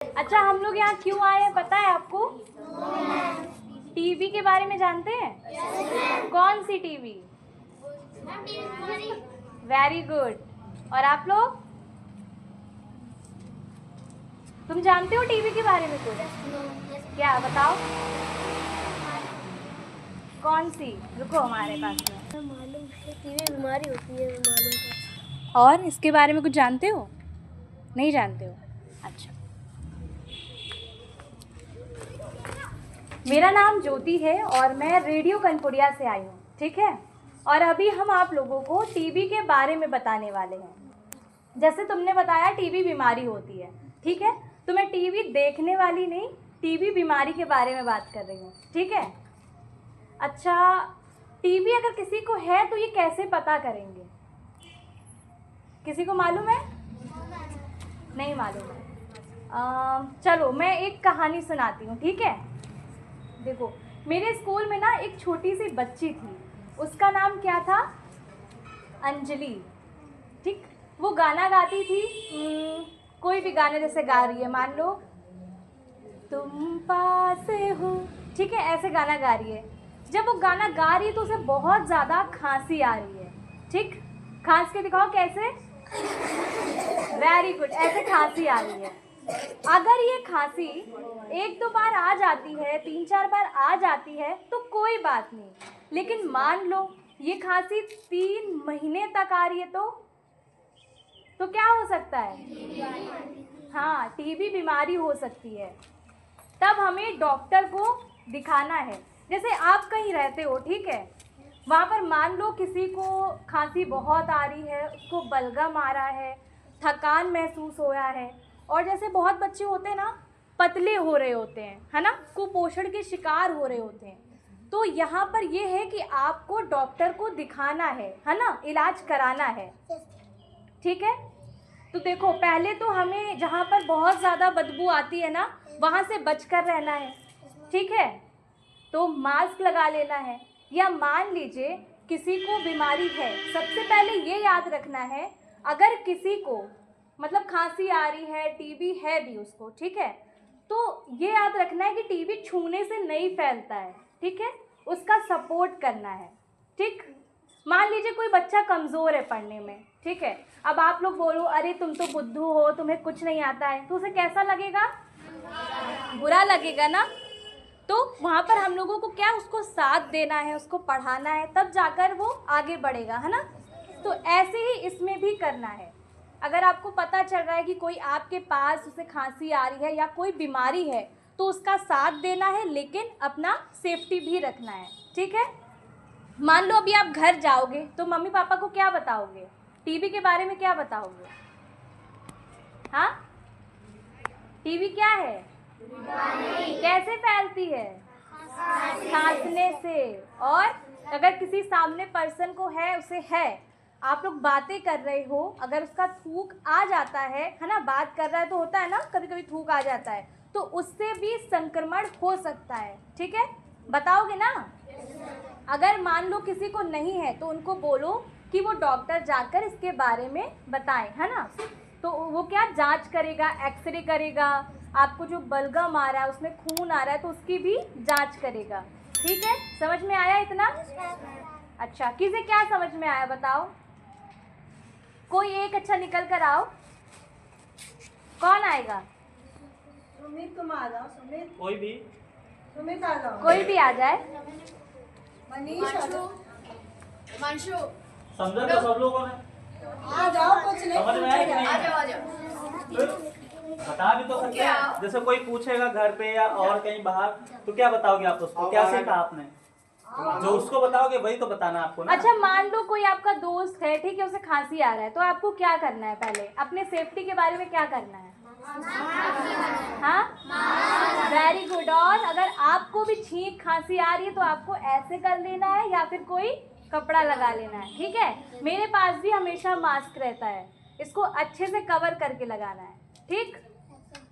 अच्छा, हम लोग यहाँ क्यों आए हैं पता है आपको? टीवी के बारे में जानते हैं? कौन सी टीवी? Very good. और आप लोग, तुम जानते हो टीवी के बारे में कुछ? क्या बताओ, कौन सी? रुको हमारे पास में। मालूम है, टीवी बीमारी होती है, मालूम है। और इसके बारे में कुछ जानते हो? नहीं जानते हो? अच्छा। मेरा नाम ज्योति है और मैं रेडियो कनपुड़िया से आई हूँ, ठीक है। और अभी हम आप लोगों को टीबी के बारे में बताने वाले हैं। जैसे तुमने बताया टीबी बीमारी होती है, ठीक है, तो मैं टीवी देखने वाली नहीं, टीबी बीमारी के बारे में बात कर रही हूँ, ठीक है। अच्छा, टीबी अगर किसी को है तो ये कैसे पता करेंगे? किसी को मालूम है? नहीं मालूम है। चलो मैं एक कहानी सुनाती हूँ, ठीक है। देखो, मेरे स्कूल में ना एक छोटी सी बच्ची थी, उसका नाम क्या था? अंजलि, ठीक। वो गाना गाती थी, कोई भी गाने जैसे गा रही है, मान लो तुम पास हो, ठीक है, ऐसे गाना गा रही है। जब वो गाना गा रही है तो उसे बहुत ज़्यादा खांसी आ रही है, ठीक। खांस के दिखाओ कैसे। वेरी गुड, ऐसे खांसी आ रही है। अगर ये खांसी एक दो बार आ जाती है, 3-4 बार आ जाती है तो कोई बात नहीं, लेकिन मान लो ये खांसी 3 महीने तक आ रही है तो क्या हो सकता है? हाँ, टीबी बीमारी हो सकती है। तब हमें डॉक्टर को दिखाना है। जैसे आप कहीं रहते हो, ठीक है, वहाँ पर मान लो किसी को खांसी बहुत आ रही है, उसको बलगम आ रहा है, थकान महसूस हो रहा है, और जैसे बहुत बच्चे होते हैं ना, पतले हो रहे होते हैं, है ना, कुपोषण के शिकार हो रहे होते हैं, तो यहाँ पर ये है कि आपको डॉक्टर को दिखाना है ना, इलाज कराना है, ठीक है। तो देखो, पहले तो हमें जहाँ पर बहुत ज़्यादा बदबू आती है ना, वहाँ से बचकर रहना है, ठीक है। तो मास्क लगा लेना है। या मान लीजिए किसी को बीमारी है, सबसे पहले ये याद रखना है, अगर किसी को मतलब खांसी आ रही है, टीबी है भी उसको, ठीक है, तो ये याद रखना है कि टीबी छूने से नहीं फैलता है, ठीक है, उसका सपोर्ट करना है, ठीक। मान लीजिए कोई बच्चा कमज़ोर है पढ़ने में, ठीक है, अब आप लोग बोलो अरे तुम तो बुद्धू हो, तुम्हें कुछ नहीं आता है, तो उसे कैसा लगेगा? बुरा लगेगा ना। तो वहाँ पर हम लोगों को क्या, उसको साथ देना है, उसको पढ़ाना है, तब जाकर वो आगे बढ़ेगा, है ना। तो ऐसे ही इसमें भी करना है। अगर आपको पता चल रहा है कि कोई आपके पास उसे खांसी आ रही है या कोई बीमारी है, तो उसका साथ देना है, लेकिन अपना सेफ्टी भी रखना है, ठीक है। मान लो अभी आप घर जाओगे तो मम्मी पापा को क्या बताओगे? टीबी के बारे में क्या बताओगे? हाँ, टीबी क्या है? कैसे फैलती है? खांसने से। और अगर किसी सामने पर्सन को है, उसे है, आप लोग बातें कर रहे हो, अगर उसका थूक आ जाता है ना, बात कर रहा है तो होता है ना, कभी कभी थूक आ जाता है, तो उससे भी संक्रमण हो सकता है, ठीक है। बताओगे ना? अगर मान लो किसी को नहीं है तो उनको बोलो कि वो डॉक्टर जाकर इसके बारे में बताएं, है ना। तो वो क्या जांच करेगा, एक्सरे करेगा, आपको जो बलगम आ रहा है, उसमें खून आ रहा है, तो उसकी भी जांच करेगा, ठीक है। समझ में आया इतना? अच्छा, किसे क्या समझ में आया बताओ? कोई एक अच्छा निकल कर आओ। कौन आएगा? सुमित, तुम आ जाओ। सुमित, कोई भी सुमित आ जाओ। कोई भी आ जाए। मनीष आ जाओ। हिमांशु, समझा तो सब लोगों ने? आ जाओ, कुछ नहीं समझ में आया कि नहीं? आ जाओ। फिर बता भी तो सकते हैं। जैसे कोई पूछेगा घर पे या और कहीं बाहर, तो क्या बताओगे आप उसको? क्या सीखा आपने? जो उसको बताओगे वही तो बताना आपको ना। अच्छा, मान लो कोई आपका दोस्त है, ठीक है, उसे खांसी आ रहा है, तो आपको क्या करना है? पहले अपने सेफ्टी के बारे में क्या करना है? हाँ, वेरी गुड। और अगर आपको भी छींक खांसी आ रही है तो आपको ऐसे कर लेना है या फिर कोई कपड़ा लगा लेना है, ठीक है। मेरे पास भी हमेशा मास्क रहता है, इसको अच्छे से कवर करके लगाना है, ठीक।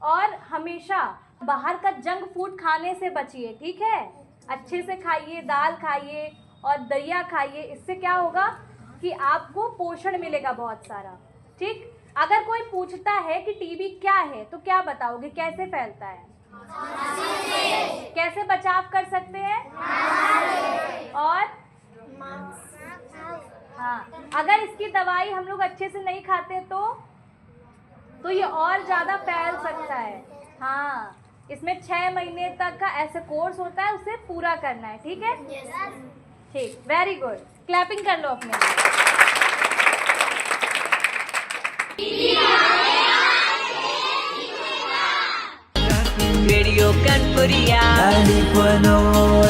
और हमेशा बाहर का जंक फूड खाने से बचिए, ठीक है। अच्छे से खाइए, दाल खाइए और दलिया खाइए, इससे क्या होगा कि आपको पोषण मिलेगा बहुत सारा, ठीक। अगर कोई पूछता है कि टीबी क्या है तो क्या बताओगे, कैसे फैलता है? कैसे बचाव कर सकते हैं? और हाँ, अगर इसकी दवाई हम लोग अच्छे से नहीं खाते तो ये और ज़्यादा फैल सकता है। हाँ, इसमें 6 महीने तक का ऐसा कोर्स होता है, उसे पूरा करना है। ठीक है, ठीक, वेरी गुड। क्लैपिंग कर लो अपने लिए। Radio Kanpuria 90.0